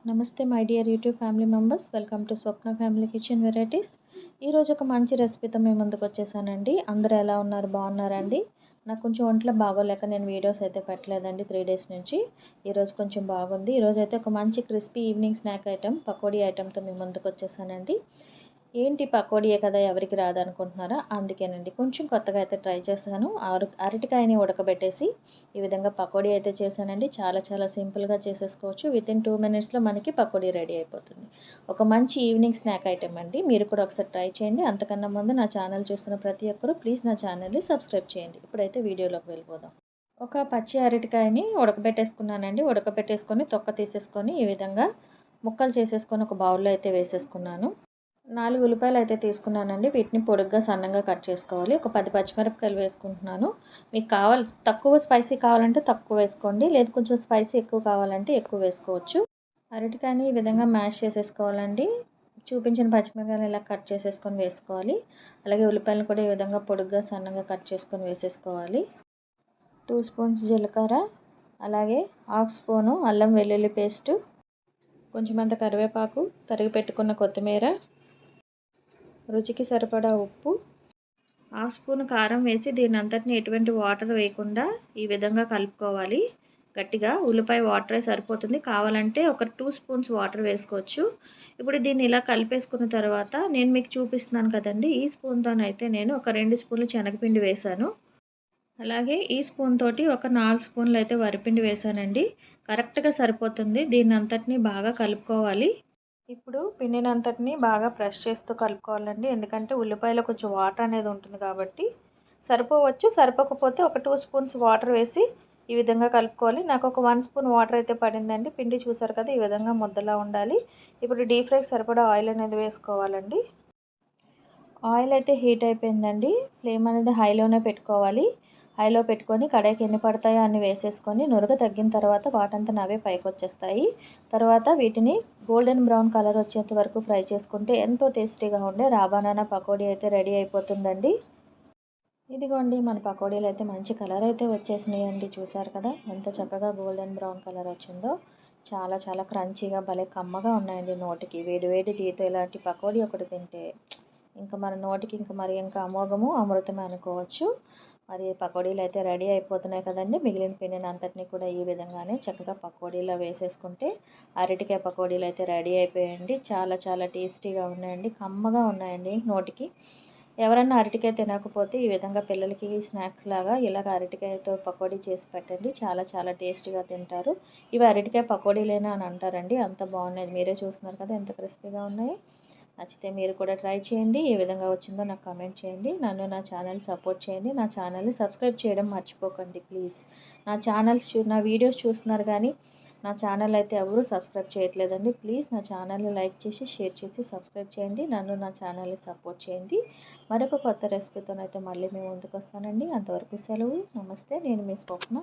నమస్తే my dear YouTube family members, welcome to Swapna family kitchen varieties. ఈరోజు ఒక మంచి రెసిపీతో మేము ముందుకు వచ్చేసానండి. అందరూ ఎలా ఉన్నారు, బాగున్నారండి? నాకు కొంచెం ఒంట్లో బాగోలేక నేను వీడియోస్ అయితే పెట్టలేదండి 3 డేస్ నుంచి. ఈరోజు కొంచెం బాగుంది. ఈరోజు అయితే ఒక మంచి crispy evening snack item, pakodi ఐటెంతో మేము ముందుకు వచ్చేసానండి. ఏంటి పకోడీయే కదా, ఎవరికి రాదనుకుంటున్నారా? అందుకేనండి కొంచెం కొత్తగా అయితే ట్రై చేశాను. అరటికాయని ఉడకబెట్టేసి ఈ విధంగా పకోడీ అయితే చేశానండి. చాలా సింపుల్గా చేసేసుకోవచ్చు. వితిన్ 2 మినిట్స్లో మనకి పకోడీ రెడీ అయిపోతుంది. ఒక మంచి ఈవినింగ్ స్నాక్ ఐటెం అండి. మీరు కూడా ఒకసారి ట్రై చేయండి. అంతకన్నా ముందు నా ఛానల్ చూస్తున్న ప్రతి ఒక్కరూ ప్లీజ్ నా ఛానల్ని సబ్స్క్రైబ్ చేయండి. ఇప్పుడైతే వీడియోలోకి వెళ్ళిపోదాం. ఒక పచ్చి అరటికాయని ఉడకబెట్టేసుకున్నానండి. ఉడకబెట్టేసుకొని తొక్క తీసేసుకొని ఈ విధంగా ముక్కలు చేసేసుకొని ఒక బౌల్లో అయితే వేసేసుకున్నాను. 4 ఉల్లిపాయలు అయితే తీసుకున్నానండి. వీటిని పొడుగ్గా సన్నంగా కట్ చేసుకోవాలి. ఒక 10 పచ్చిమిరపకాయలు వేసుకుంటున్నాను. మీకు తక్కువ స్పైసీ కావాలంటే తక్కువ వేసుకోండి, లేదు కొంచెం స్పైసీ ఎక్కువ కావాలంటే ఎక్కువ వేసుకోవచ్చు. అరటికాయని ఈ విధంగా మ్యాష్ చేసేసుకోవాలండి. చూపించిన పచ్చిమిరపకాయలు ఇలా కట్ చేసేసుకొని వేసుకోవాలి. అలాగే ఉల్లిపాయలు కూడా ఈ విధంగా పొడుగ్గా సన్నంగా కట్ చేసుకొని వేసేసుకోవాలి. 2 స్పూన్స్ జీలకర్ర, అలాగే 1/2 స్పూను అల్లం వెల్లుల్లి పేస్టు, కొంచెం అంత కరివేపాకు, తరిగి పెట్టుకున్న కొత్తిమీర, రుచికి సరిపడా ఉప్పు, 1/2 స్పూన్ కారం వేసి దీని అంతటిని ఎటువంటి వాటర్ వేయకుండా ఈ విధంగా కలుపుకోవాలి. గట్టిగా ఉల్లిపాయ వాటరే సరిపోతుంది. కావాలంటే ఒక 2 స్పూన్స్ వాటర్ వేసుకోవచ్చు. ఇప్పుడు దీన్ని ఇలా కలిపేసుకున్న తర్వాత నేను మీకు చూపిస్తున్నాను కదండి, ఈ స్పూన్తోనైతే నేను ఒక 2 స్పూన్లు శనగపిండి వేశాను. అలాగే ఈ స్పూన్ తోటి ఒక 4 స్పూన్లు అయితే వరిపిండి వేశానండి. కరెక్ట్గా సరిపోతుంది. దీన్ని అంతటిని బాగా కలుపుకోవాలి. ఇప్పుడు పిండినంతటిని బాగా ప్రెస్ చేస్తూ కలుపుకోవాలండి. ఎందుకంటే ఉల్లిపాయలో కొంచెం వాటర్ అనేది ఉంటుంది కాబట్టి సరిపోవచ్చు. సరిపోకపోతే ఒక 2 స్పూన్స్ వాటర్ వేసి ఈ విధంగా కలుపుకోవాలి. నాకు ఒక 1 స్పూన్ వాటర్ అయితే పడిందండి. పిండి చూసారు కదా, ఈ విధంగా ముద్దలా ఉండాలి. ఇప్పుడు డీప్ ఫ్రైకి సరిపడా ఆయిల్ అనేది వేసుకోవాలండి. ఆయిల్ అయితే హీట్ అయిపోయిందండి. ఫ్లేమ్ అనేది హైలోనే పెట్టుకోవాలి. హైలో పెట్టుకొని కడాయికి ఎన్ని పడతాయో అన్ని వేసేసుకొని నురగ తగ్గిన తర్వాత వాటంతా అవే పైకి వచ్చేస్తాయి. తర్వాత వీటిని గోల్డెన్ బ్రౌన్ కలర్ వచ్చేంత వరకు ఫ్రై చేసుకుంటే ఎంతో టేస్టీగా ఉండే బనానా పకోడీ అయితే రెడీ అయిపోతుందండి. ఇదిగోండి మన పకోడీలు అయితే మంచి కలర్ అయితే వచ్చేసినాయండి. చూసారు కదా ఎంత చక్కగా గోల్డెన్ బ్రౌన్ కలర్ వచ్చిందో. చాలా క్రంచీగా భలే కమ్మగా ఉన్నాయండి. నోటికి వేడి వేడి టీతో ఇలాంటి పకోడీ ఒకటి తింటే ఇంకా మన నోటికి ఇంకా అమోఘము అమృతమే అనుకోవచ్చు. మరి పకోడీలు అయితే రెడీ అయిపోతున్నాయి కదండి. మిగిలిన పిండిని అంతటినీ కూడా ఈ విధంగానే చక్కగా పకోడీలో వేసేసుకుంటే అరటికాయ పకోడీలు అయితే రెడీ అయిపోయాయండి. చాలా టేస్టీగా ఉన్నాయండి, కమ్మగా ఉన్నాయండి నోటికి. ఎవరైనా అరటికాయ తినకపోతే ఈ విధంగా పిల్లలకి స్నాక్స్ లాగా ఇలాగ అరటికాయతో పకోడీ చేసి పెట్టండి. చాలా టేస్టీగా తింటారు. ఇవి అరటికాయ పకోడీలేనా అని అంటారండి, అంత బాగున్నాయి. మీరే చూస్తున్నారు కదా ఎంత క్రిస్పీగా ఉన్నాయో. నచ్చితే మీరు కూడా ట్రై చేయండి. ఏ విధంగా వచ్చిందో నాకు కామెంట్ చేయండి. నన్ను నా ఛానల్ సపోర్ట్ చేయండి. నా ఛానల్ని సబ్స్క్రైబ్ చేయడం మర్చిపోకండి ప్లీజ్. నా వీడియోస్ చూస్తున్నారు కానీ నా ఛానల్ అయితే ఎవరూ సబ్స్క్రైబ్ చేయట్లేదండి. ప్లీజ్ నా ఛానల్ని లైక్ చేసి షేర్ చేసి సబ్స్క్రైబ్ చేయండి. నన్ను నా ఛానల్ని సపోర్ట్ చేయండి. మరొక కొత్త రెసిపీతోనైతే మళ్ళీ మేము ముందుకు వస్తానండి. అంతవరకు సెలవు. నమస్తే. నేను మీ స్వప్న.